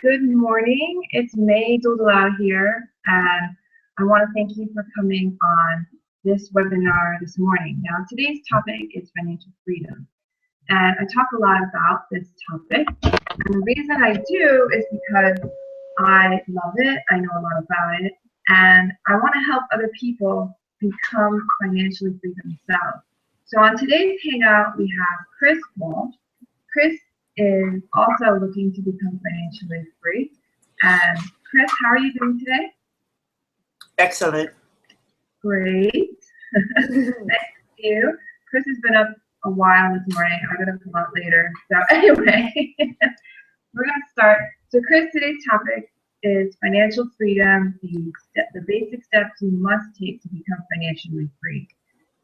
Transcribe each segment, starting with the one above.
Good morning. It's May Duldalau here, and I want to thank you for coming on this webinar this morning. Now, today's topic is financial freedom, and I talk a lot about this topic, and the reason I do is because I love it, I know a lot about it, and I want to help other people become financially free themselves. So on today's hangout, we have Chris Wall. Chris is also looking to become financially free. And Chris, how are you doing today? Excellent. Great. Nice to see you. Chris has been up a while this morning. I got up a lot later. So anyway, we're going to start. So Chris, today's topic is financial freedom, the basic steps you must take to become financially free.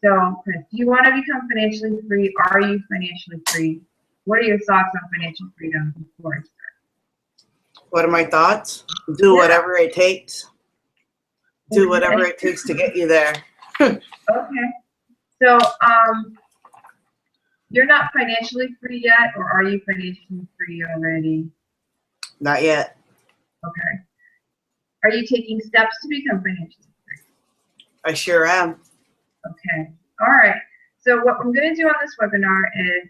So Chris, do you want to become financially free? Are you financially free? What are your thoughts on financial freedom before I start? What are my thoughts? Do whatever it takes. Do whatever it takes to get you there. Okay. So, you're not financially free yet, or are you financially free already? Not yet. Okay. Are you taking steps to become financially free? I sure am. Okay. All right. So what I'm going to do on this webinar is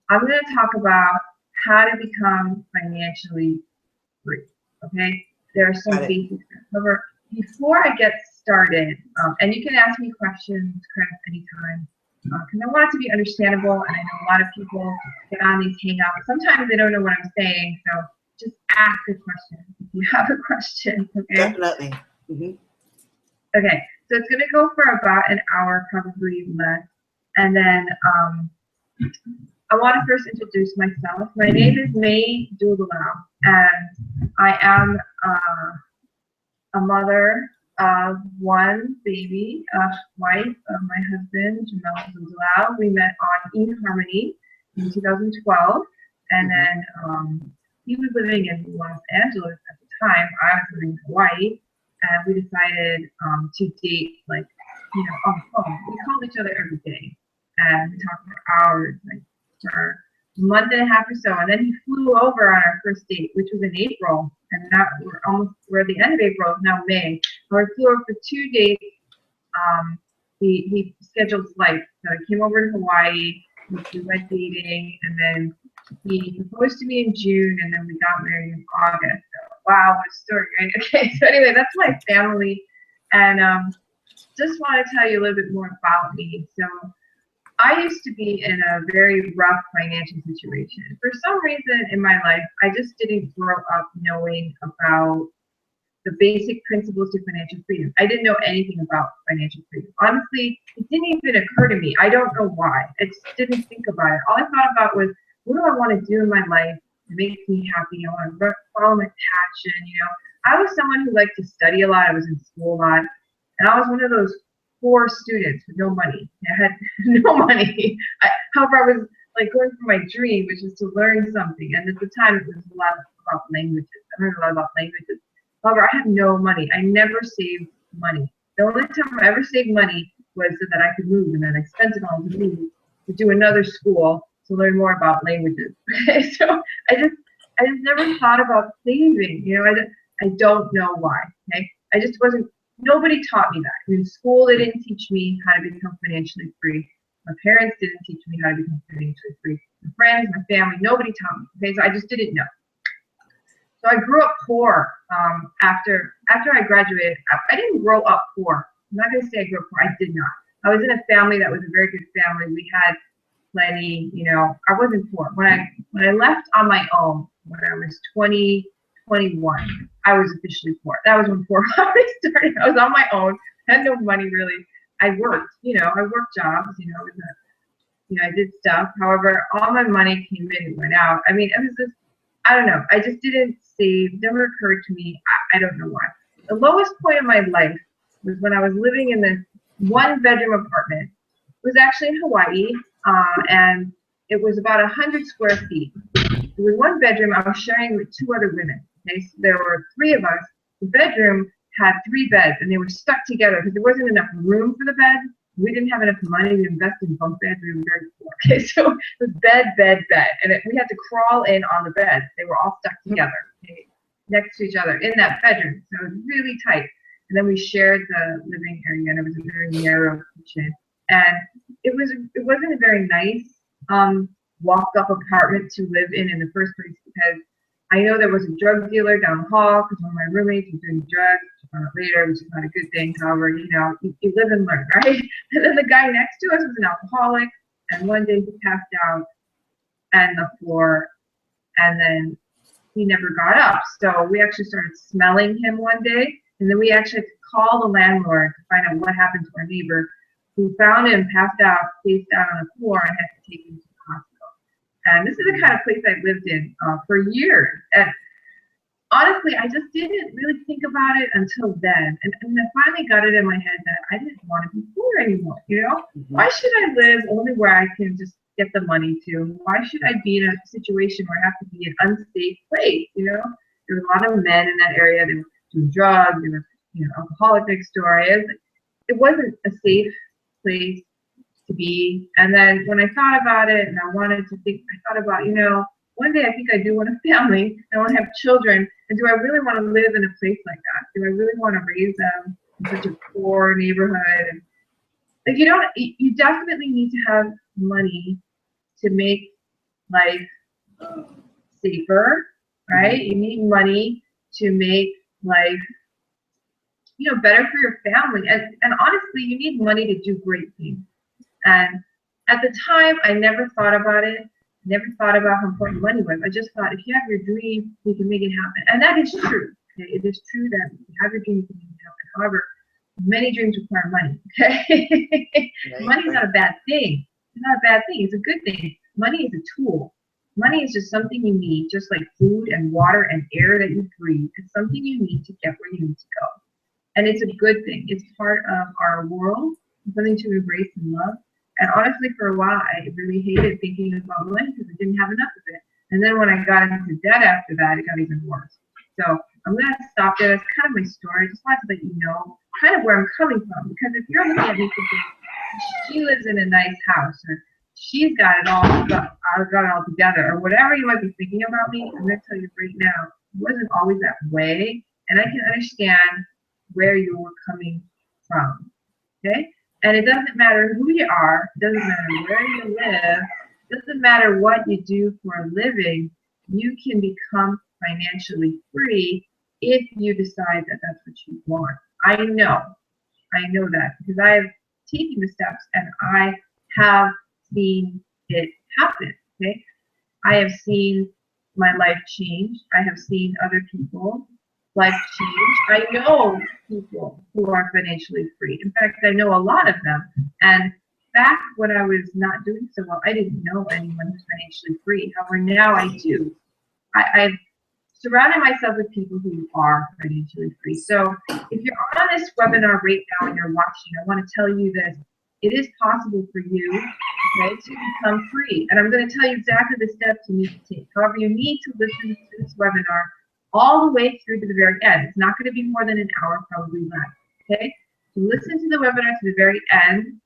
I'm going to talk about how to become financially free. Okay. There are some basic steps. However, before I get started, and you can ask me questions, Chris, anytime, because I want it to be understandable, and I know a lot of people get on these hangouts. Sometimes they don't know what I'm saying, so just ask a question if you have a question. Okay. Definitely. Mm-hmm. Okay. So it's going to go for about an hour, probably less. And then I want to first introduce myself. My name is May Duldalau, and I am a mother of one baby, wife of my husband, Jamel Duldalau. We met on eHarmony in 2012, and then he was living in Los Angeles at the time. I was living in Hawaii. And we decided to date, like, on the phone. We called each other every day, and we talked for hours, like for a month and a half or so. And then he flew over on our first date, which was in April, and now we're at the end of April. It's now May. So we flew over for 2 days. He scheduled flights, so he came over to Hawaii. We went dating, and then he proposed to me in June, and then we got married in August. So, wow, what a story, right? Okay, so anyway, that's my family, and just want to tell you a little bit more about me. So I used to be in a very rough financial situation. For some reason in my life, I just didn't grow up knowing about the basic principles to financial freedom. I didn't know anything about financial freedom. Honestly, it didn't even occur to me. I don't know why. I just didn't think about it. All I thought about was, what do I want to do in my life that makes me happy? I want to follow my passion, I was someone who liked to study a lot. I was in school a lot. And I was one of those poor students with no money. I had no money. However, I was like going for my dream, which is to learn something. And at the time, it was a lot about languages. I learned a lot about languages. However, I had no money. I never saved money. The only time I ever saved money was so that I could move, and then I spent it all to move to do another school to learn more about languages. Okay, so I just never thought about saving. I don't know why. Okay, I just wasn't. Nobody taught me that. In school, they didn't teach me how to become financially free. My parents didn't teach me how to become financially free. My friends, my family, nobody taught me. Okay, so I just didn't know. So I grew up poor. After I graduated, I didn't grow up poor. I'm not gonna say I grew up poor. I did not. I was in a family that was a very good family. We had plenty. I wasn't poor. When I left on my own, when I was 20, 21, I was officially poor. That was when poor already started. I was on my own. Had no money really. I worked. I worked jobs. I did stuff. However, all my money came in and went out. I mean, it was just, I don't know. I just didn't save. It never occurred to me. I don't know why. The lowest point of my life was when I was living in this one-bedroom apartment. It was actually in Hawaii, and it was about 100 square feet. It was one bedroom. I was sharing with 2 other women. Okay, so there were 3 of us. The bedroom had 3 beds, and they were stuck together because there wasn't enough room for the bed. we didn't have enough money to invest in bunk beds. We were very poor. Okay, so it was bed, and we had to crawl in on the bed. They were all stuck together, okay, next to each other in that bedroom. So it was really tight. And then we shared the living area, and it was a very narrow kitchen. And it wasn't a very nice walked up apartment to live in the first place, because I know there was a drug dealer down the hall because one of my roommates was doing drugs. Later, which is not a good thing. However, you live and learn, right? And then the guy next to us was an alcoholic, and one day he passed out on the floor, and then he never got up. So we actually started smelling him one day, and then we actually had to call the landlord to find out what happened to our neighbor, who found him passed out, face down on the floor, and had to take him to the hospital. And this is the kind of place I lived in for years. And honestly, I just didn't really think about it until then. And I finally got it in my head that I didn't want to be poor anymore, Why should I live only where I can just get the money to? Why should I be in a situation where I have to be in an unsafe place, There were a lot of men in that area. They were doing drugs. They were, alcoholic next door. It wasn't a safe place to be. And then when I thought about it and I thought about, one day I think I do want a family. I want to have children. And do I really want to live in a place like that? Do I really want to raise them in such a poor neighborhood? Like, you definitely need to have money to make life safer, right? You need money to make life, better for your family. And honestly, you need money to do great things. And at the time, I never thought about it. Never thought about how important money was. I just thought, if you have your dream, you can make it happen. And that is true. Okay? It is true that if you have your dream, you can make it happen. However, many dreams require money. Okay? Money is not a bad thing. It's not a bad thing. It's a good thing. Money is a tool. Money is just something you need, just like food and water and air that you breathe. It's something you need to get where you need to go. And it's a good thing. It's part of our world. It's something to embrace and love. And honestly, for a while, I really hated thinking about money because I didn't have enough of it. And then when I got into debt after that, it got even worse. So I'm going to stop there. That's kind of my story. I just wanted to let you know kind of where I'm coming from. Because if you're looking at me thinking, she lives in a nice house, or she's got it all together, or whatever you might be thinking about me, I'm going to tell you right now, it wasn't always that way. And I can understand where you were coming from. Okay? And it doesn't matter who you are, it doesn't matter where you live, it doesn't matter what you do for a living, you can become financially free if you decide that that's what you want. I know that because I've taken the steps and I have seen it happen, okay? I have seen my life change. I have seen other people life change. I know people who are financially free. In fact, I know a lot of them. And back when I was not doing so well, I didn't know anyone who's financially free. However, now I do. I've surrounded myself with people who are financially free. So if you're on this webinar right now and you're watching, I want to tell you this. It is possible for you, okay, to become free. And I'm going to tell you exactly the steps you need to take. However, you need to listen to this webinar all the way through to the very end. It's not going to be more than an hour, probably less, okay? So listen to the webinar to the very end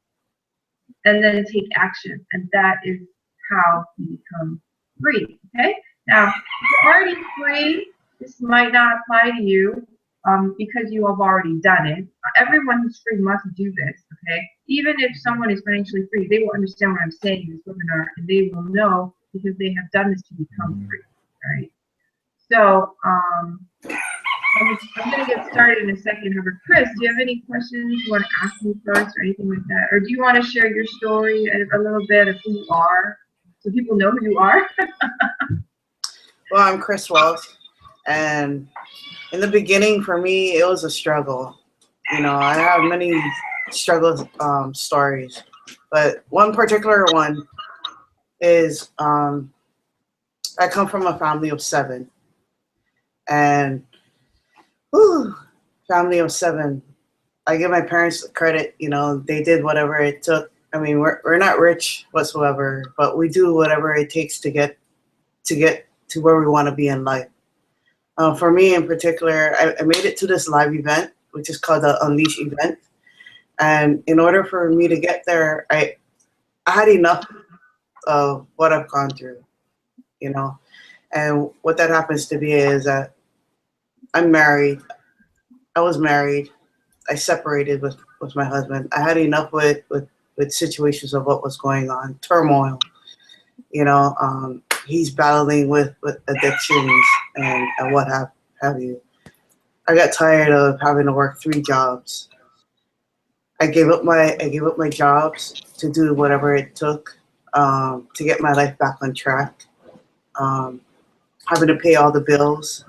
and then take action. And that is how you become free, okay? Now, if you're already free, this might not apply to you because you have already done it. Everyone who's free must do this, okay? Even if someone is financially free, they will understand what I'm saying in this webinar, and they will know because they have done this to become free, all right? So I'm going to get started in a second. However, Chris, do you have any questions you want to ask me first or anything like that? Or do you want to share your story a little bit of who you are so people know who you are? Well, I'm Chris Wells, and in the beginning for me, it was a struggle. You know, I have many struggle stories, but one particular one is I come from a family of 7. And, family of 7. I give my parents credit, you know, they did whatever it took. I mean, we're not rich whatsoever, but we do whatever it takes to get to where we want to be in life. For me in particular, I made it to this live event, which is called the Unleash event. And in order for me to get there, I had enough of what I've gone through, you know. And what that happens to be is that I'm married. I was married. I separated with my husband. I had enough with situations of what was going on, turmoil. You know, he's battling with addictions and what have you. I got tired of having to work 3 jobs. I gave up my jobs to do whatever it took to get my life back on track. Um, Having to pay all the bills,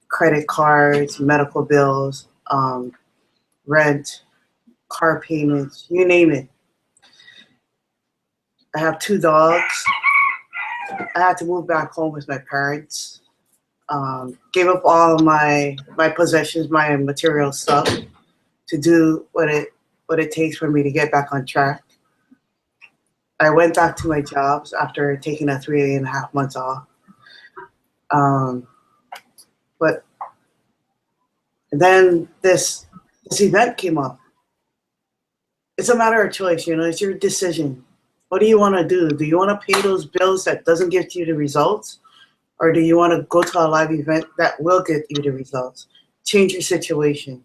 credit cards, medical bills, rent, car payments, you name it. I have 2 dogs. I had to move back home with my parents. Gave up all of my possessions, my material stuff, to do what it takes for me to get back on track. I went back to my jobs after taking a 3.5 months off. Um, but then this event came up. It's a matter of choice, you know. It's your decision. What do you want to do? Do you want to pay those bills that doesn't get you the results, or do you want to go to a live event that will get you the results? Change your situation.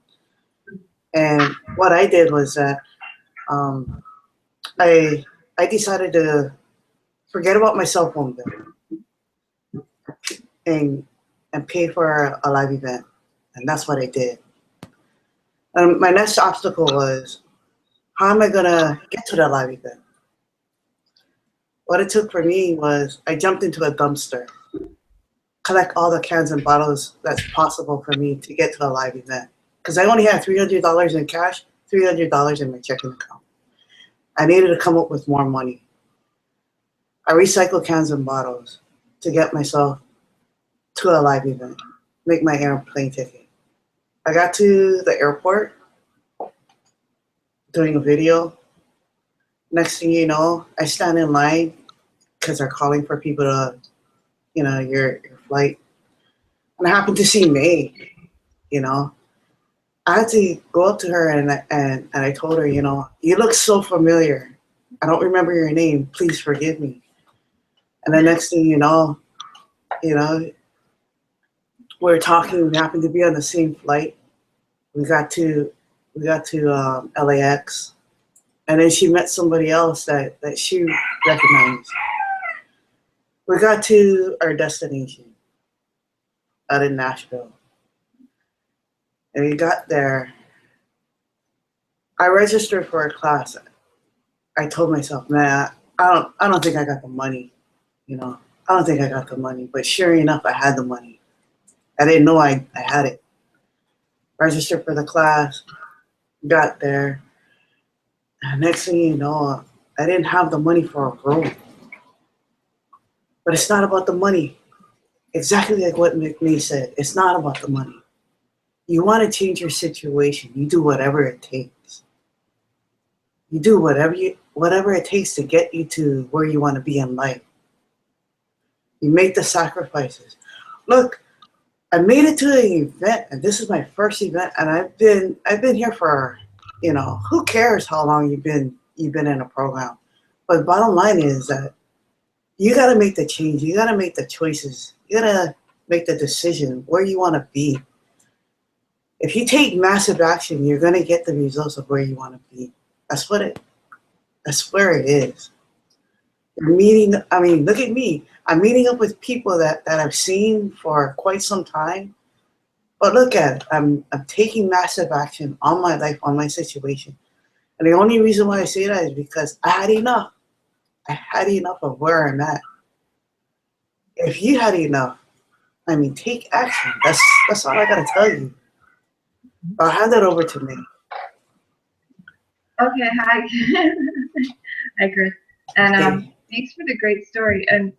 And what I did was that um, I decided to forget about my cell phone bill and pay for a live event, and that's what I did. And my next obstacle was, how am I gonna get to that live event? What it took for me was I jumped into a dumpster, collect all the cans and bottles that's possible for me to get to a live event. Because I only had $300 in cash, $300 in my checking account. I needed to come up with more money. I recycled cans and bottles to get myself to a live event, make my airplane ticket. I got to the airport doing a video. Next thing you know, I stand in line because they're calling for people to, you know, your flight. And I happened to see May, you know. I had to go up to her and I told her, you know, you look so familiar. I don't remember your name. Please forgive me. And the next thing you know, we were talking. We happened to be on the same flight. We got to LAX, and then she met somebody else that she recognized. We got to our destination out in Nashville, and we got there. I registered for a class. I told myself, man, I don't think I got the money, you know. I don't think I got the money, but sure enough, I had the money. I didn't know I had it. Registered for the class, got there, and next thing you know, I didn't have the money for a room. But it's not about the money. Exactly like what McMee said. It's not about the money. You want to change your situation. You do whatever it takes. You do whatever it takes to get you to where you want to be in life. You make the sacrifices. Look, I made it to an event, and this is my first event, and I've been here for, you know, who cares how long you've been in a program. But the bottom line is that you got to make the change. You got to make the choices. You got to make the decision where you want to be. If you take massive action, you're going to get the results of where you want to be. That's where it is. Look at me. I'm meeting up with people that I've seen for quite some time. But look at it. I'm taking massive action on my life, on my situation. And the only reason why I say that is because I had enough. I had enough of where I'm at. If you had enough, take action. That's all I gotta tell you. I'll hand that over to me. Okay, hi. Hi, Chris. And Hey. thanks for the great story. And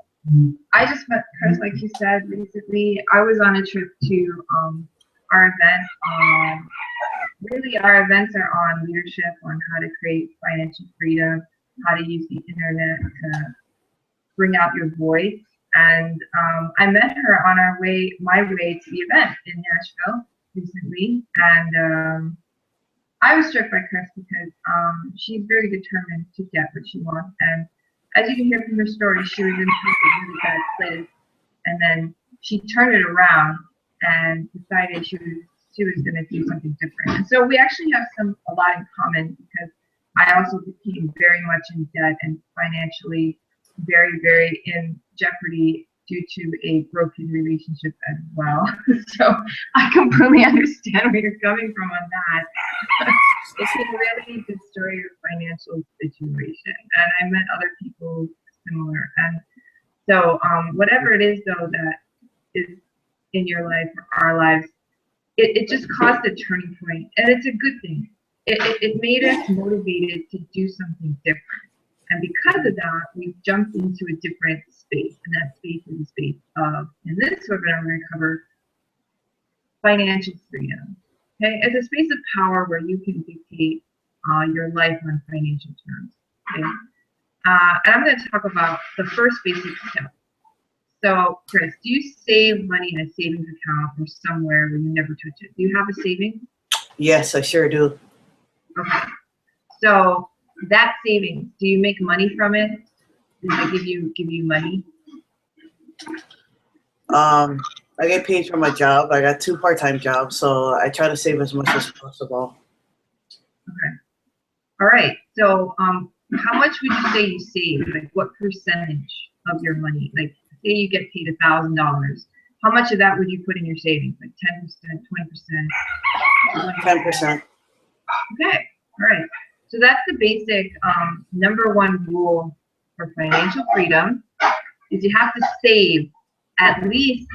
I just met Chris, like you said, recently. I was on a trip to our event. Really, our events are on leadership, on how to create financial freedom, how to use the internet to bring out your voice. And I met her on my way to the event in Nashville recently. And I was struck by Chris because she's very determined to get what she wants. And as you can hear from her story, she was in a really bad place. And then she turned it around and decided she was going to do something different. And so we actually have a lot in common because I also became very much in debt and financially very, very in jeopardy due to a broken relationship as well. So I completely understand where you're coming from on that. It's a really good story of financial situation. And I met other people similar. And so whatever it is, though, that is in your life or our lives, it just caused a turning point, and it's a good thing. It made us motivated to do something different. And because of that, we've jumped into a different space, and that space is a space of, in this webinar, we're going to cover financial freedom. Okay, it's a space of power where you can dictate your life on financial terms. Okay, and I'm going to talk about the first basic step. So, Chris, do you save money in a savings account or somewhere where you never touch it? Do you have a savings? Yes, I sure do. Okay. So that savings, do you make money from it? Does it give you money? I get paid for my job. I got 2 part-time jobs, so I try to save as much as possible. Okay. All right. So how much would you say you save? Like what percentage of your money? Like say you get paid $1,000. How much of that would you put in your savings? Like 10%, 20%? 10%. Okay. All right. So that's the basic #1 rule for financial freedom is you have to save at least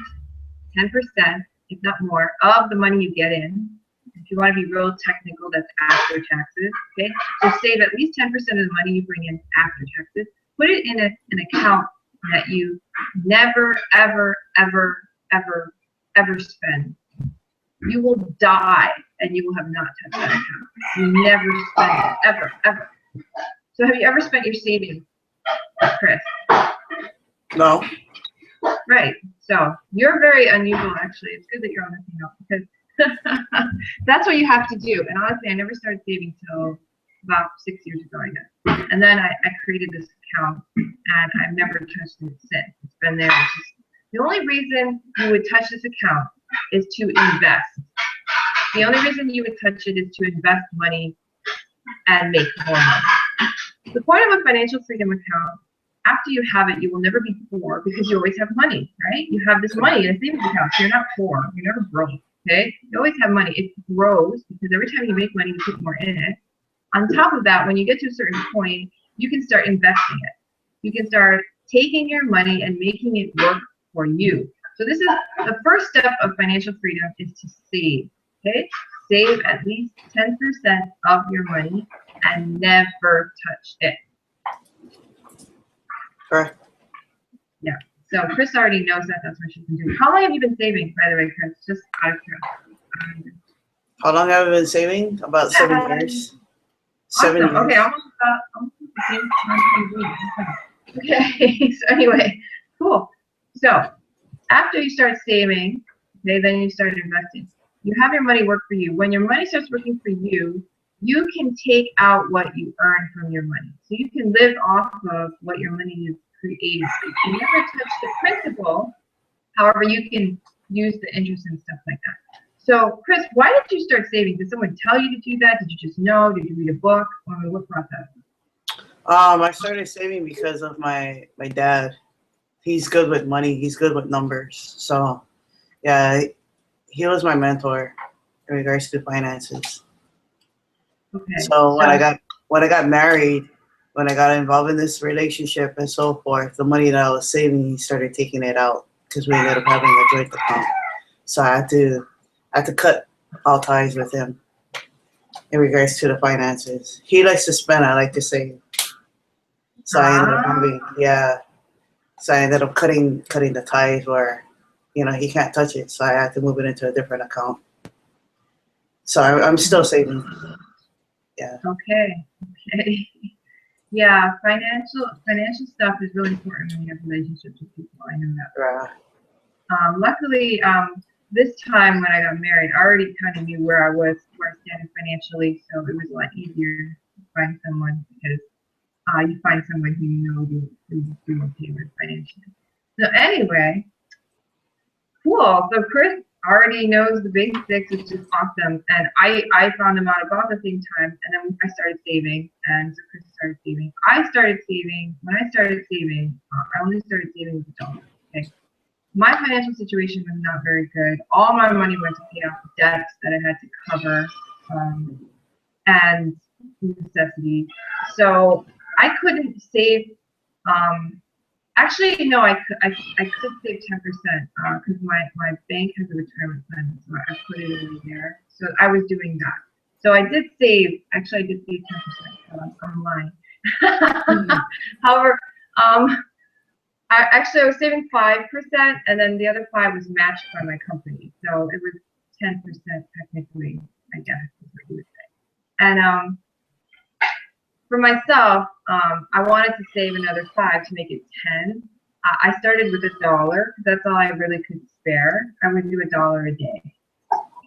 10%, if not more, of the money you get in. If you want to be real technical, that's after taxes. Okay. So save at least 10% of the money you bring in after taxes. Put it in an account that you never, ever, ever, ever, ever spend. You will die and you will have not touched that account. You never spend it, ever, ever. So have you ever spent your savings, Chris? No. Right. So you're very unusual, actually. It's good that you're on this hangout because that's what you have to do. And honestly, I never started saving till about 6 years ago, I guess. And then I created this account, and I've never touched it since. It's been there. It's just, the only reason you would touch this account is to invest. The only reason you would touch it is to invest money and make more money. The point of a financial freedom account, after you have it, you will never be poor because you always have money, right? You have this money in a savings account, so you're not poor. You're never broke, okay? You always have money. It grows because every time you make money, you put more in it. On top of that, when you get to a certain point, you can start investing it. You can start taking your money and making it work for you. So this is the first step of financial freedom is to save, okay? Save at least 10% of your money and never touch it. Correct. Yeah. So Chris already knows that. That's what she's been doing. How long have you been saving, by the way, Chris? Just out of curiosity. How long have I been saving? About 7 years. 7 Awesome. years. Okay, almost the same time. Okay. So anyway, cool. So after you start saving, okay, then you start investing. You have your money work for you. When your money starts working for you, you can take out what you earn from your money. So you can live off of what your money is creating. You never touch the principal. However, you can use the interest and stuff like that. So, Chris, why did you start saving? Did someone tell you to do that? Did you just know? Did you read a book? Or what process? I started saving because of my dad. He's good with money. He's good with numbers. So, yeah, he was my mentor in regards to finances. Okay. So when I got married, when I got involved in this relationship and so forth, the money that I was saving, he started taking it out because we ended up having a joint account. So I had to cut all ties with him in regards to the finances. He likes to spend, I like to save. So I ended up So I ended up cutting the ties where, he can't touch it. So I had to move it into a different account. So I'm still saving. Yeah. Okay. Yeah, financial stuff is really important when you have relationships with people. I know that. Right. Luckily, this time when I got married, I already kind of knew where I stand financially, so it was a lot easier to find someone because you find someone who you know who's doing okay with financially. So anyway, cool. So Chris already knows the basics, which is awesome. And I found him out about the same time, and then I started saving, and so Chris started saving. I started saving. When I started saving, I only started saving with a dollar. Okay. My financial situation was not very good. All my money went to pay off debts that I had to cover, and necessities. So I couldn't save. Actually, no, I could save 10% because my bank has a retirement fund, so I put it in there. So I was doing that. So I did save. Actually, I did save 10%. So I'm lying. However, I was saving 5%, and then the other 5 was matched by my company. So it was 10% technically, I guess, is what you would say. And for myself, I wanted to save another 5 to make it 10. I started with $1 because that's all I really could spare. I would do $1 a day.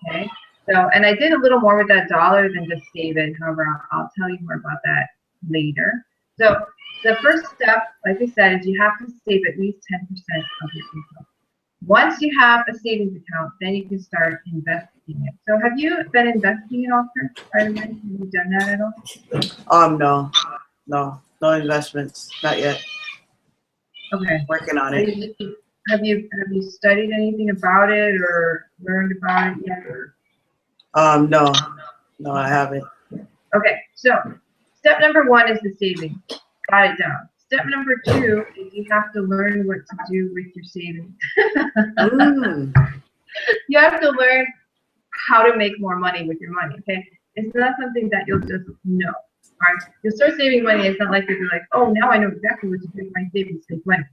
Okay. So, and I did a little more with that dollar than just save it. However, I'll tell you more about that later. So the first step, like I said, is you have to save at least 10% of your income. Once you have a savings account, then you can start investing it. So have you been investing at all, Chris? By the way, have you done that at all? No investments, not yet. Okay. Working on it. Have you studied anything about it or learned about it yet? No, I haven't. Okay, so step number 1 is the savings. Got it down. Step number 2 is you have to learn what to do with your savings. You have to learn how to make more money with your money, okay? It's not something that you'll just know, all right? You'll start saving money. It's not like you'll be like, oh, now I know exactly what to do with my savings to make money.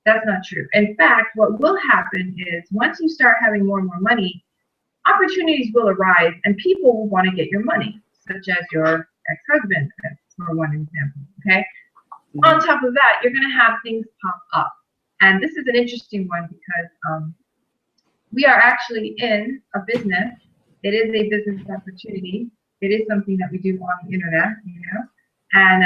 That's not true. In fact, what will happen is once you start having more and more money, opportunities will arise and people will want to get your money, such as your ex-husband, for one example, okay? On top of that, you're going to have things pop up. And this is an interesting one because we are actually in a business. It is a business opportunity. It is something that we do on the internet, you know, and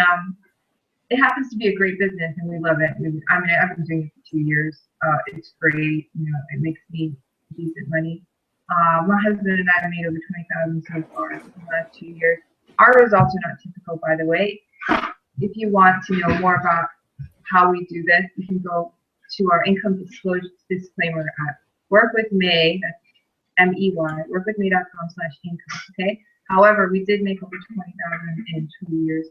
it happens to be a great business, and we love it. I mean, I've been doing it for 2 years. It's great. You know, it makes me decent money. My husband and I have made over $20,000 so far in the last 2 years. Our results are not typical, by the way. If you want to know more about how we do this, you can go to our income disclaimer at workwithmay, that's M-E-Y, workwithmay.com/income, okay? However, we did make over $20,000 in 2 years,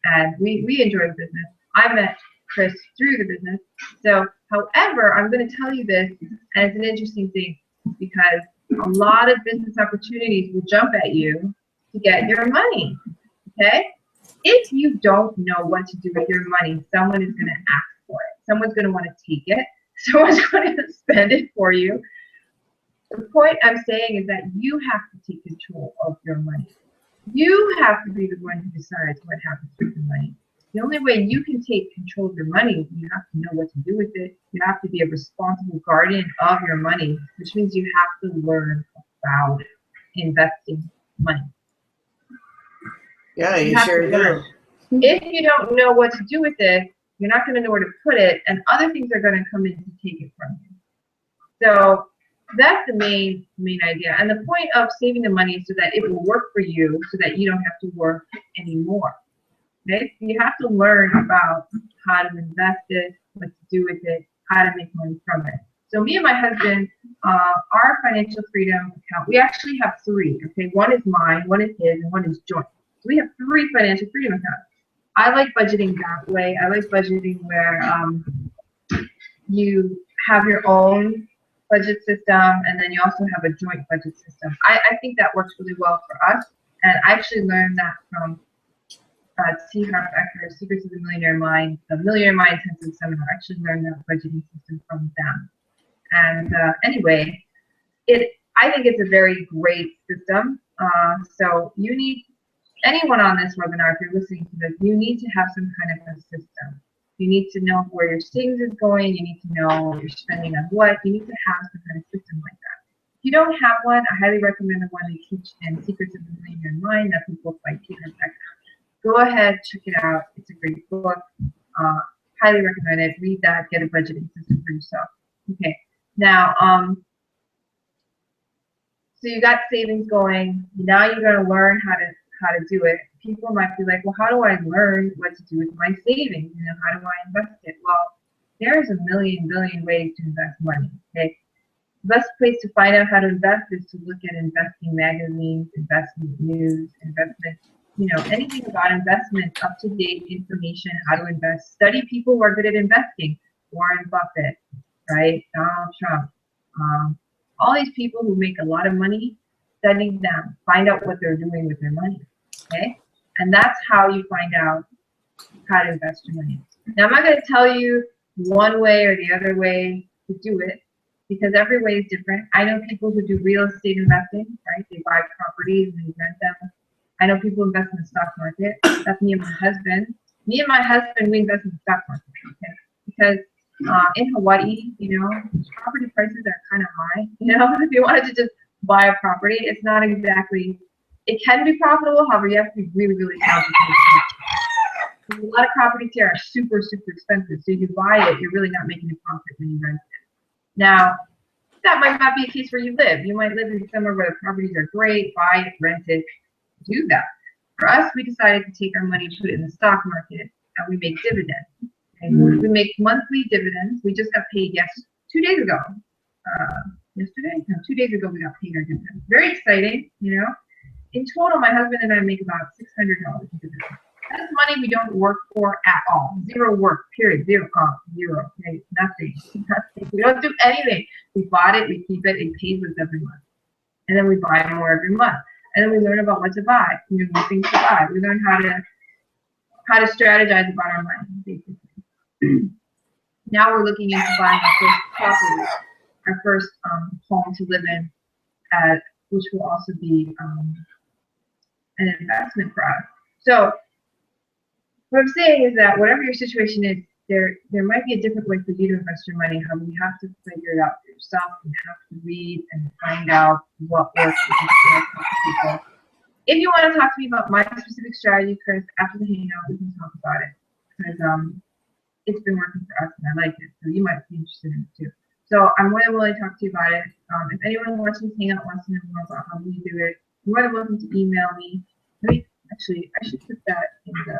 and we enjoy the business. I met Chris through the business. So, however, I'm going to tell you this, and it's an interesting thing, because a lot of business opportunities will jump at you to get your money, okay? If you don't know what to do with your money, someone is going to ask for it. Someone's going to want to take it. Someone's going to spend it for you. The point I'm saying is that you have to take control of your money. You have to be the one who decides what happens with your money. The only way you can take control of your money, you have to know what to do with it. You have to be a responsible guardian of your money, which means you have to learn about investing money. Yeah, you sure do. If you don't know what to do with it, you're not going to know where to put it, and other things are going to come in to take it from you. So that's the main idea. And the point of saving the money is so that it will work for you, so that you don't have to work anymore. Okay? You have to learn about how to invest it, what to do with it, how to make money from it. So me and my husband, our financial freedom account, we actually have 3. Okay, one is mine, one is his, and one is joint. So we have 3 financial freedom accounts. I like budgeting that way. I like budgeting where you have your own budget system, and then you also have a joint budget system. I think that works really well for us, and I actually learned that from T. Harv Eker's Secrets of the Millionaire Mind, the Millionaire Mind Intensive Seminar. I actually learned that budgeting system from them. And anyway, I think it's a very great system. So you need, anyone on this webinar, if you're listening to this, you need to have some kind of a system. You need to know where your savings is going. You need to know what you're spending on what. You need to have some kind of system like that. If you don't have one, I highly recommend the one they teach in Secrets of the Millionaire Mind. That's a book by Peter Beck. Go ahead, check it out. It's a great book. Highly recommend it. Read that. Get a budgeting system for yourself. Okay. Now, so you got savings going. Now you're going to learn how to do it. People might be like, well, how do I learn what to do with my savings? You know, how do I invest it? Well, there's a million billion ways to invest money. Okay. The best place to find out how to invest is to look at investing magazines, investment news, investment, anything about investment, up-to-date information, how to invest. Study people who are good at investing. Warren Buffett, right? Donald Trump. All these people who make a lot of money, study them. Find out what they're doing with their money, okay? And that's how you find out how to invest your money. Now, I'm not going to tell you one way or the other way to do it, because every way is different. I know people who do real estate investing, right? They buy properties and they rent them. I know people who invest in the stock market. That's me and my husband. Me and my husband, we invest in the stock market, okay? Because in Hawaii, property prices are kind of high. If you wanted to just buy a property, it's not exactly, it can be profitable. However, you have to be really, really talented. A lot of properties here are super, super expensive. So if you buy it, you're really not making a profit when you rent it. Now, that might not be a case where you live. You might live in somewhere where the properties are great, buy it, rent it, do that. For us, we decided to take our money, put it in the stock market, and we make dividends. Okay? We make monthly dividends. We just got paid 2 days ago. Yesterday? No, 2 days ago we got paid our dividends. Very exciting, In total, my husband and I make about $600 in dividends. That's money we don't work for at all. Zero work, period. Zero. Okay? Nothing. We don't do anything. We bought it, we keep it, it pays us every month. And then we buy more every month. And then we learn about what to buy, new things to buy. We learn how to strategize about our money, basically. Now we're looking into buying our first property, our first home to live in, which will also be an investment for us. So what I'm saying is that whatever your situation is, there might be a different way for you to invest your money. However, you have to figure it out for yourself. You have to read and find out what works for people. If you want to talk to me about my specific strategy, Chris, after the hangout, we can talk about it. Because it's been working for us and I like it. So you might be interested in it too. So I'm more than willing to talk to you about it. If anyone watching this hangout wants to know more about how we do it, you're more than welcome to email me. Actually, I should put that in the...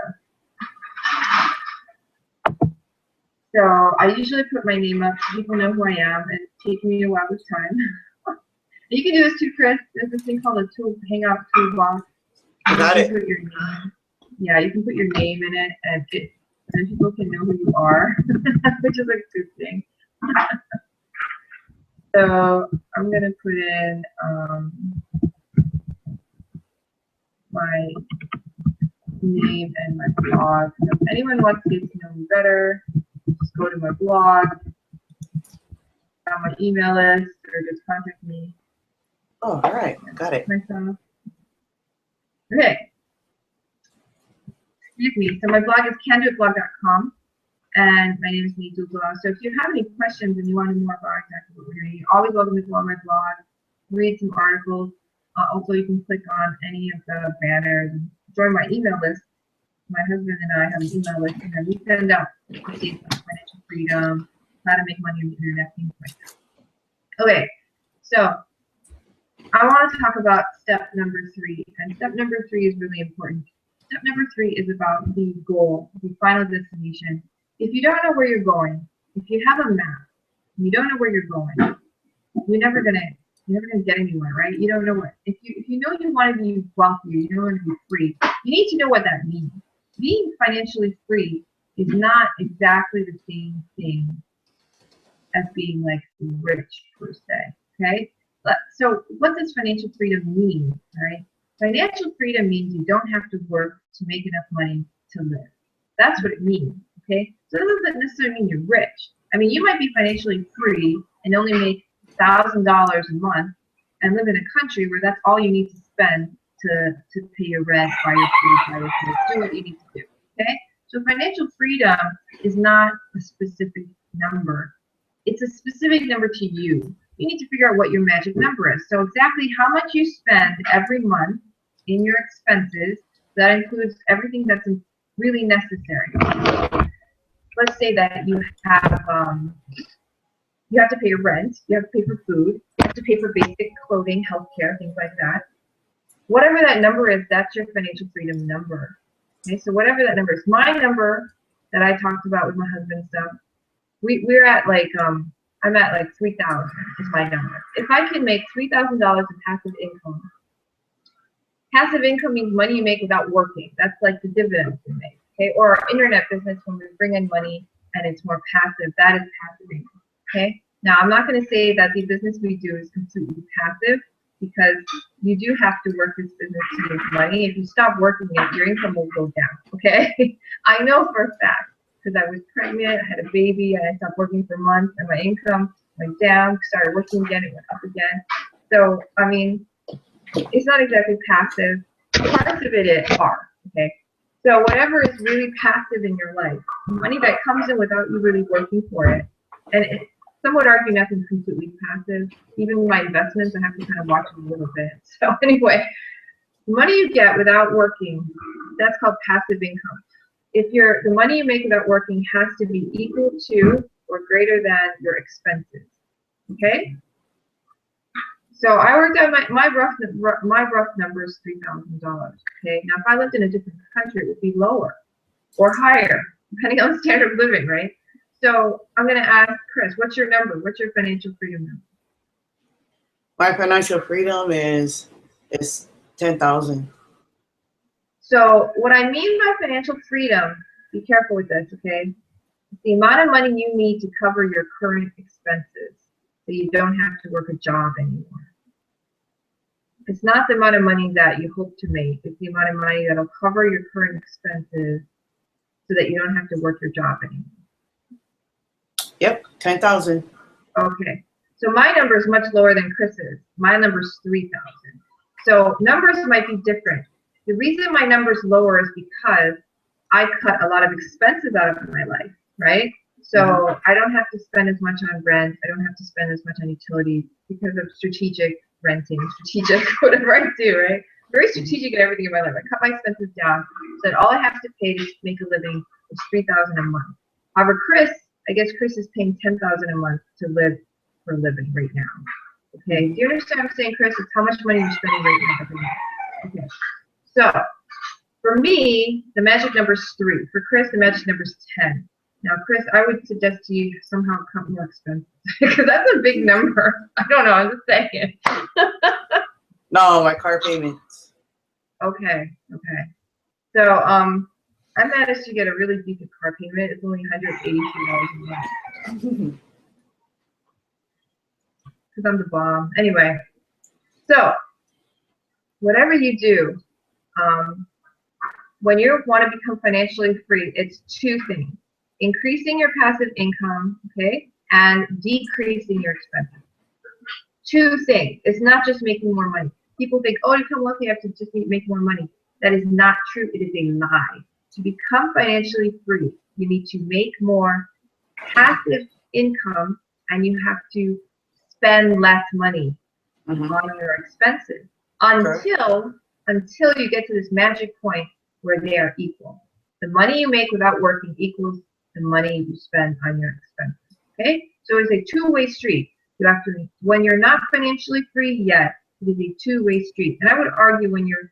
So I usually put my name up so people know who I am, and it's taking me a while this time. You can do this too, Chris. There's this thing called a hangout toolbox. Got it. Put your name. Yeah, you can put your name in it, and then people can know who you are, which is a good thing. So I'm gonna put in my name and my blog. So if anyone wants to get to know me better, just go to my blog, on my email list, or just contact me. Oh, all right, got it. Myself. Okay. Excuse me. So my blog is candoitblog.com, and my name is Nidula. So if you have any questions and you want to know more about exactly what we're doing, you're always welcome to go on my blog, read some articles. Also, you can click on any of the banners and join my email list. My husband and I have an email list, and then we send out updates on financial freedom, how to make money on the internet, things like that. Okay, so I want to talk about step number 3, and step number 3 is really important. Step number 3 is about the goal, the final destination. If you don't know where you're going, if you have a map, and you don't know where you're going, you're never gonna get anywhere, right? You don't know what. If you know you want to be wealthy, you know you want to be free, you need to know what that means. Being financially free is not exactly the same thing as being like rich per se. Okay, so what does financial freedom mean? Right? Financial freedom means you don't have to work to make enough money to live. That's what it means. Okay, so it doesn't necessarily mean you're rich. I mean, you might be financially free and only make $1,000 a month and live in a country where that's all you need to spend to pay your rent, buy your food, buy your clothes, do what you need to do. Okay, so financial freedom is not a specific number. It's a specific number to you. you need to figure out what your magic number is. So exactly how much you spend every month in your expenses, that includes everything that's really necessary. Let's say that you have to pay your rent, you have to pay for food, you have to pay for basic clothing, healthcare, things like that. Whatever that number is, that's your financial freedom number. Okay, so whatever that number is, my number that I talked about with my husband stuff, we're at like I'm at like 3,000 is my number. If I can make $3,000 in passive income. Passive income means money you make without working. That's like the dividends you make. Okay, or our internet business when we bring in money and it's more passive, that is passive income. Okay. Now I'm not going to say that the business we do is completely passive, because you do have to work this business to make money. If you stop working it, your income will go down. Okay. I know for a fact, because I was pregnant, I had a baby, and I stopped working for months, and my income went down. Started working again, it went up again. So I mean, it's not exactly passive. Parts of it are. Okay. So whatever is really passive in your life, money that comes in without you really working for it, and some would argue nothing's completely passive. Even my investments, I have to kind of watch them a little bit. So anyway, money you get without working, that's called passive income. If the money you make without working has to be equal to or greater than your expenses. Okay? So I worked out my rough number is $3,000. Okay? Now if I lived in a different country, it would be lower or higher, depending on the standard of living, right? So I'm going to ask Chris, what's your number? What's your financial freedom number? My financial freedom is 10,000. So what I mean by financial freedom, be careful with this, okay? It's the amount of money you need to cover your current expenses, so you don't have to work a job anymore. It's not the amount of money that you hope to make. It's the amount of money that'll cover your current expenses so that you don't have to work your job anymore. Yep, 10,000. Okay, so my number is much lower than Chris's. My number is 3,000. So numbers might be different. The reason my number is lower is because I cut a lot of expenses out of my life, right? So I don't have to spend as much on rent. I don't have to spend as much on utilities because of strategic renting, strategic whatever I do, right? Very strategic in everything in my life. I cut my expenses down so that all I have to pay to make a living is $3,000 a month. However, Chris, I guess Chris is paying $10,000 a month to live for a living right now. Okay, do you understand what I'm saying, Chris? It's how much money you're spending right now every month. Okay, so for me, the magic number is 3. For Chris, the magic number is 10. Now, Chris, I would suggest to you somehow cut more expenses because that's a big number. I don't know. I'm just saying. No, my car payments. Okay. Okay. So, I managed to get a really decent car payment. It's only $182 a month. Because I'm the bomb. Anyway, so whatever you do, when you want to become financially free, it's 2 things. Increasing your passive income, okay, and decreasing your expenses. 2 things. It's not just making more money. People think, oh, to become wealthy, I have to just make more money. That is not true. It is a lie. To become financially free, you need to make more passive income, and you have to spend less money on your expenses until you get to this magic point where they are equal. The money you make without working equals the money you spend on your expenses. Okay? So it's a 2-way street. You have to, when you're not financially free yet, it is a 2-way street. And I would argue when you're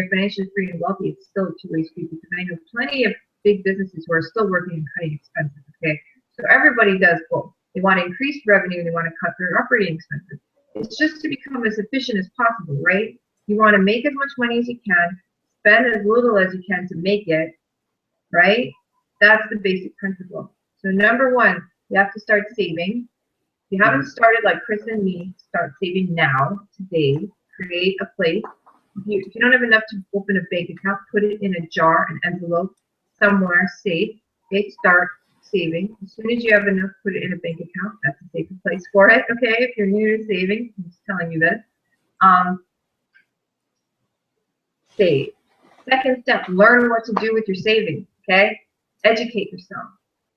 financially free and wealthy, it's still a 2-way street, because I know plenty of big businesses who are still working and cutting expenses. Okay? So everybody does both. They want to increase revenue, they want to cut their operating expenses. It's just to become as efficient as possible, right? You want to make as much money as you can, spend as little as you can to make it, right? That's the basic principle. So number 1, you have to start saving. If you haven't started like Chris and me, start saving now, today. Create a place. If you don't have enough to open a bank account, put it in a jar, an envelope, somewhere safe. Okay, start saving. As soon as you have enough, put it in a bank account. That's a safer place for it. Okay, if you're new to saving, I'm just telling you this. Save. Second step, learn what to do with your savings. Okay, educate yourself.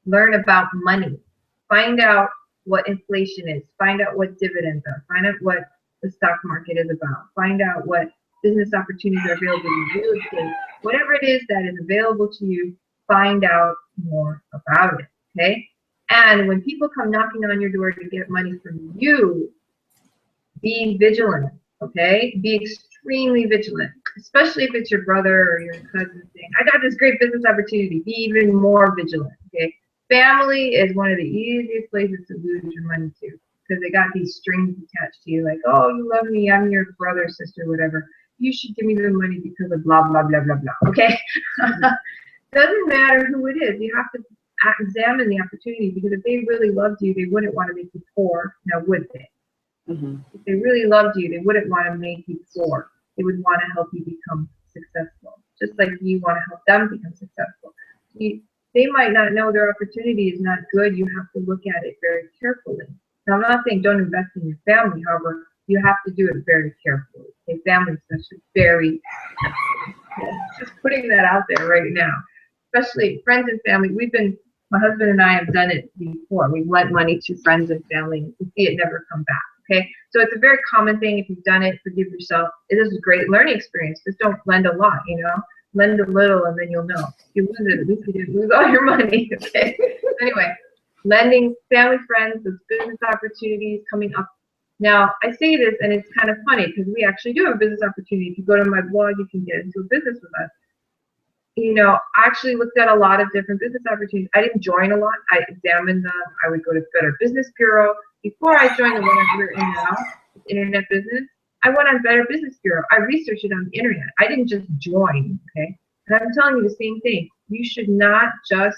Learn about money. Find out what inflation is, find out what dividends are, find out what the stock market is about, find out what business opportunities are available in real estate, whatever it is that is available to you, find out more about it, okay? And when people come knocking on your door to get money from you, be vigilant, okay? Be extremely vigilant, especially if it's your brother or your cousin saying, I got this great business opportunity. Be even more vigilant, okay? Family is one of the easiest places to lose your money to, because they got these strings attached to you, like, oh, you love me, I'm your brother, sister, whatever. You should give me the money because of blah, blah, blah, blah, blah, okay? Doesn't matter who it is. You have to examine the opportunity, because if they really loved you, they wouldn't want to make you poor, now would they? Mm-hmm. If they really loved you, they wouldn't want to make you poor. They would want to help you become successful, just like you want to help them become successful. They might not know their opportunity is not good. You have to look at it very carefully. Now, I'm not saying don't invest in your family. However, you have to do it very carefully. Okay, family especially, very carefully. Yeah, just putting that out there right now. Especially friends and family. My husband and I have done it before. We've lent money to friends and family to see it never come back. Okay, so it's a very common thing. If you've done it, forgive yourself. It is a great learning experience. Just don't lend a lot, you know. Lend a little and then you'll know. If you lose it, at least you didn't lose all your money. Okay. Anyway, lending, family, friends, those business opportunities coming up. Now, I say this and it's kind of funny because we actually do have a business opportunity. If you go to my blog, you can get into a business with us. You know, I actually looked at a lot of different business opportunities. I didn't join a lot. I examined them. I would go to Better Business Bureau. Before I joined the one we're in now, internet business, I went on Better Business Bureau. I researched it on the internet. I didn't just join, okay? And I'm telling you the same thing. You should not just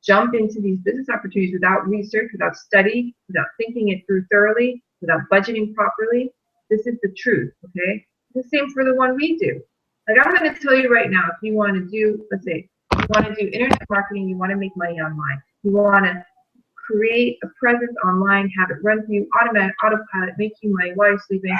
jump into these business opportunities without research, without study, without thinking it through thoroughly, without budgeting properly. This is the truth, okay? The same for the one we do. Like, I'm going to tell you right now, if you want to do, let's say, you want to do internet marketing, you want to make money online, you want to create a presence online, have it run for you, autopilot, make you money while you're sleeping.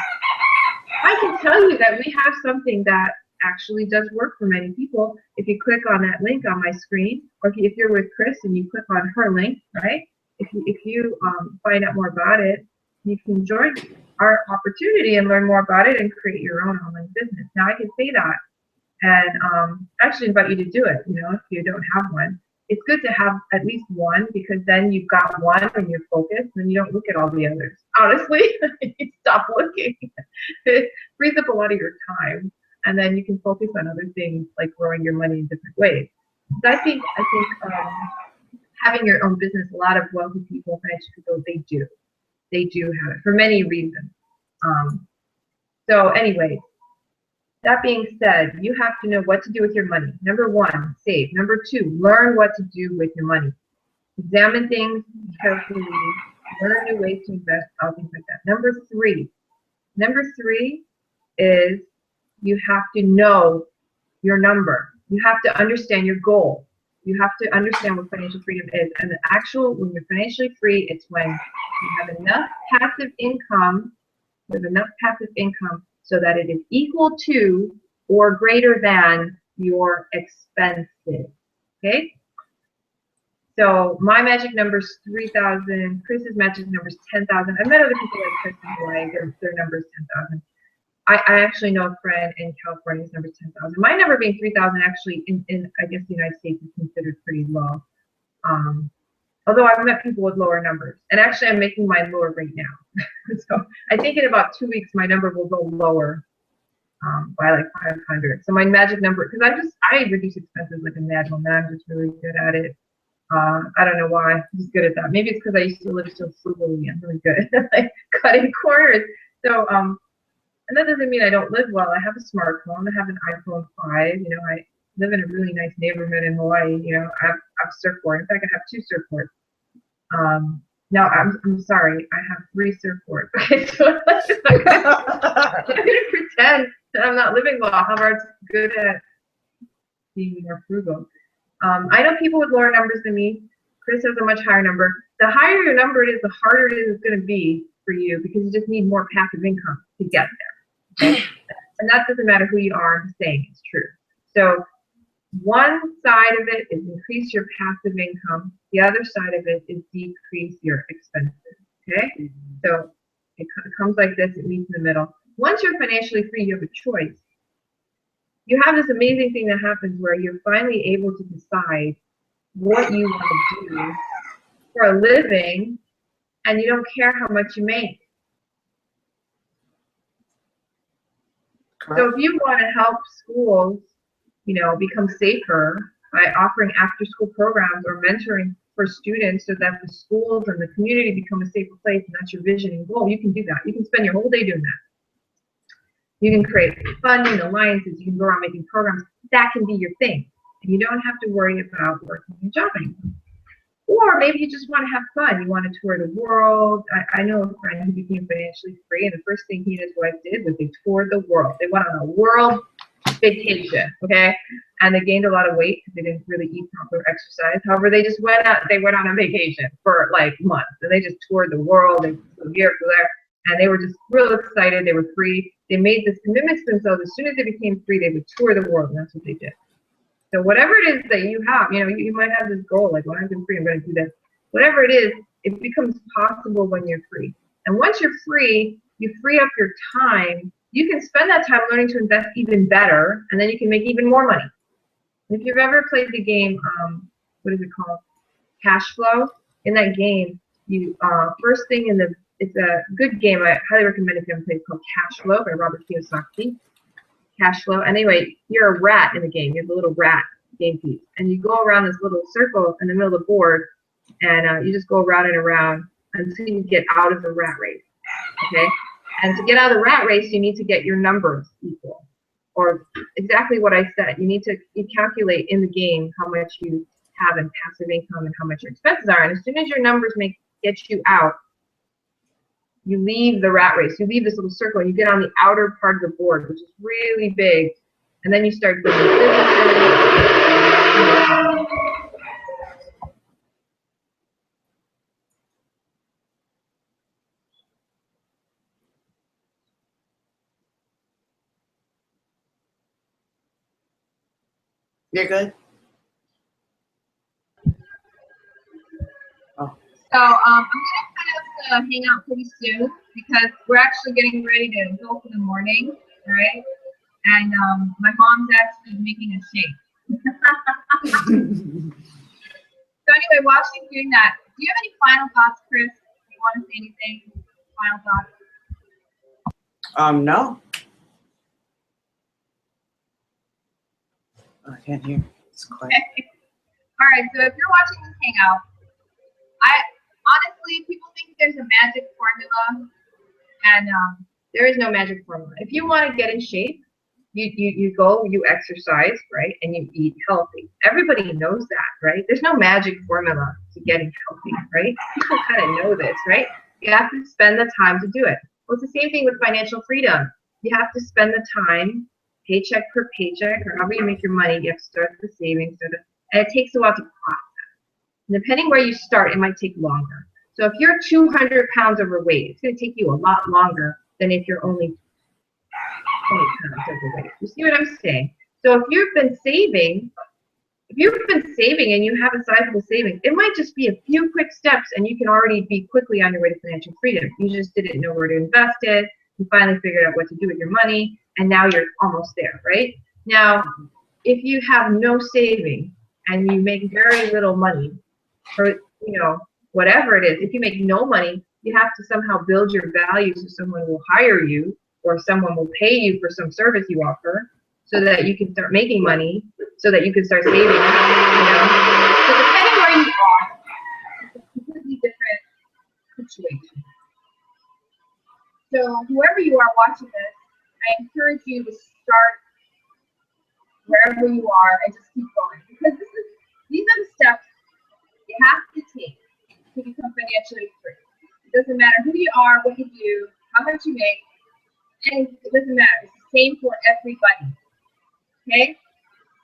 I can tell you that we have something that actually does work for many people. If you click on that link on my screen, or if you're with Chris and you click on her link, right? If you find out more about it, you can join our opportunity and learn more about it and create your own online business. Now, I can say that and actually invite you to do it, you know, if you don't have one. It's good to have at least one, because then you've got one and you're focused and you don't look at all the others. Honestly, you stop looking. It frees up a lot of your time, and then you can focus on other things like growing your money in different ways. So I think having your own business, a lot of wealthy people, financial people, they do have it for many reasons. So anyway, that being said, you have to know what to do with your money. Number one, save. Number two, learn what to do with your money. Examine things carefully, learn new ways to invest, all things like that. Number three is you have to know your number. You have to understand your goal. You have to understand what financial freedom is. And when you're financially free, it's when you have enough passive income, so that it is equal to or greater than your expenses. Okay? So my magic number is 3,000. Chris's magic number is 10,000. I've met other people like Chris in Hawaii. Their number is 10,000. I actually know a friend in California whose number is 10,000. My number being 3,000 actually in I guess the United States is considered pretty low. Although I've met people with lower numbers, and actually I'm making mine lower right now. So I think in about 2 weeks my number will go lower by like 500. So my magic number, because I reduce expenses like a mad woman. I'm just really good at it. I don't know why. I'm just good at that. Maybe it's because I used to live so frugally. I'm really good at like cutting corners. So and that doesn't mean I don't live well. I have a smartphone. I have an iPhone 5. You know, I live in a really nice neighborhood in Hawaii. You know, I have a surfboard. In fact, I have 2 surfboards. No, I'm sorry. I have 3 surfboards. Okay, so I'm not gonna pretend that I'm not living well. However, I'm good at being more frugal. I know people with lower numbers than me. Chris has a much higher number. The higher your number is, the harder it is going to be for you, because you just need more passive income to get there. Okay? And that doesn't matter who you are. I'm saying it's true. So one side of it is increase your passive income. The other side of it is decrease your expenses. Okay? So it comes like this, it meets in the middle. Once you're financially free, you have a choice. You have this amazing thing that happens where you're finally able to decide what you want to do for a living, and you don't care how much you make. Correct. So if you want to help schools, become safer by offering after-school programs or mentoring for students so that the schools and the community become a safer place, and that's your vision and goal, you can do that. You can spend your whole day doing that. You can create funding, alliances, you can go around making programs. That can be your thing. And you don't have to worry about working and jobbing. Or maybe you just want to have fun. You want to tour the world. I know a friend who became financially free, and the first thing he and his wife did was they toured the world. They went on a world vacation, okay? And they gained a lot of weight because they didn't really eat proper exercise. However, they just went out. They went on a vacation for like months, and they just toured the world. They flew here, flew there, and they were just real excited. They were free. They made this commitment to themselves. As soon as they became free, they would tour the world, and that's what they did. So whatever it is that you have, you might have this goal, like when I'm free, I'm going to do this. Whatever it is, it becomes possible when you're free. And once you're free, you free up your time. You can spend that time learning to invest even better, and then you can make even more money. If you've ever played the game, what is it called? Cash Flow. In that game, you first thing it's a good game. I highly recommend if you haven't played. It's called Cash Flow by Robert Kiyosaki. Cash flow. Anyway, you're a rat in the game. You're the little rat game piece, and you go around this little circle in the middle of the board, and you just go around and around until you get out of the rat race. Okay, and to get out of the rat race, you need to get your numbers equal, or exactly what I said. You calculate in the game how much you have in passive income and how much your expenses are, and as soon as your numbers get you out, you leave the rat race. You leave this little circle and you get on the outer part of the board, which is really big. And then you start doing businesses. You're good? Oh. So I'm going to cut out the hangout pretty soon because we're actually getting ready to go for the morning, right? And my mom's actually making a shake. So anyway, while she's doing that, do you have any final thoughts, Chris? Do you want to say anything? Final thoughts? No. I can't hear. It's quiet. Okay. All right, so if you're watching this hangout, honestly, people think there's a magic formula, and there is no magic formula. If you want to get in shape, you go, you exercise, right, and you eat healthy. Everybody knows that, right? There's no magic formula to getting healthy, right? People kind of know this, right? You have to spend the time to do it. Well, it's the same thing with financial freedom. You have to spend the time, paycheck per paycheck, or however you make your money. You have to start the savings, and it takes a while to process. And depending where you start, it might take longer. So if you're 200 pounds overweight, it's going to take you a lot longer than if you're only 20 pounds overweight. You see what I'm saying? So if you've been saving and you have a sizable savings, it might just be a few quick steps and you can already be quickly on your way to financial freedom. You just didn't know where to invest it. You finally figured out what to do with your money, and now you're almost there, right? Now, if you have no saving and you make very little money, or whatever it is, if you make no money, you have to somehow build your value so someone will hire you or someone will pay you for some service you offer so that you can start making money, so that you can start saving, So depending where you are, it's a completely different situation. So whoever you are watching this, I encourage you to start wherever you are and just keep going, because these are the steps you have to take to become financially free. It doesn't matter who you are, what you do, how much you make, and it doesn't matter. It's the same for everybody. Okay?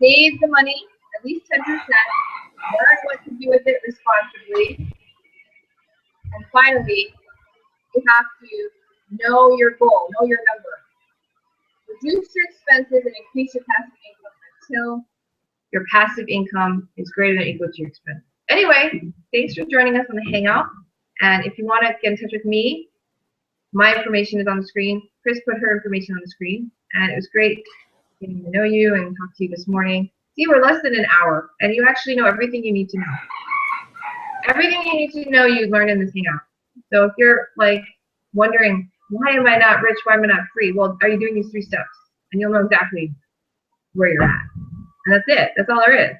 Save the money, at least 10%. Learn what to do with it responsibly. And finally, you have to know your goal, know your number. Reduce your expenses and increase your passive income until your passive income is greater than or equal to your expense. Anyway, thanks for joining us on the Hangout, And if you want to get in touch with me, my information is on the screen. Chris put her information on the screen, and it was great getting to know you and talk to you this morning. See, we're less than an hour, and you actually know everything you need to know. Everything you need to know, you learn in this hangout. So if you're like wondering, why am I not rich? Why am I not free? Well, are you doing these 3 steps? And you'll know exactly where you're at. And that's it. That's all there is.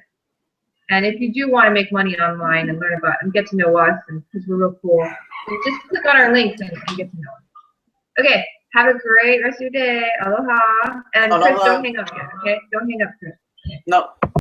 And if you do want to make money online and learn about and get to know us, and because we're real cool, then just click on our links and get to know us. Okay. Have a great rest of your day. Aloha. And Chris, Aloha. don't hang up yet, okay? Don't hang up, Chris. No.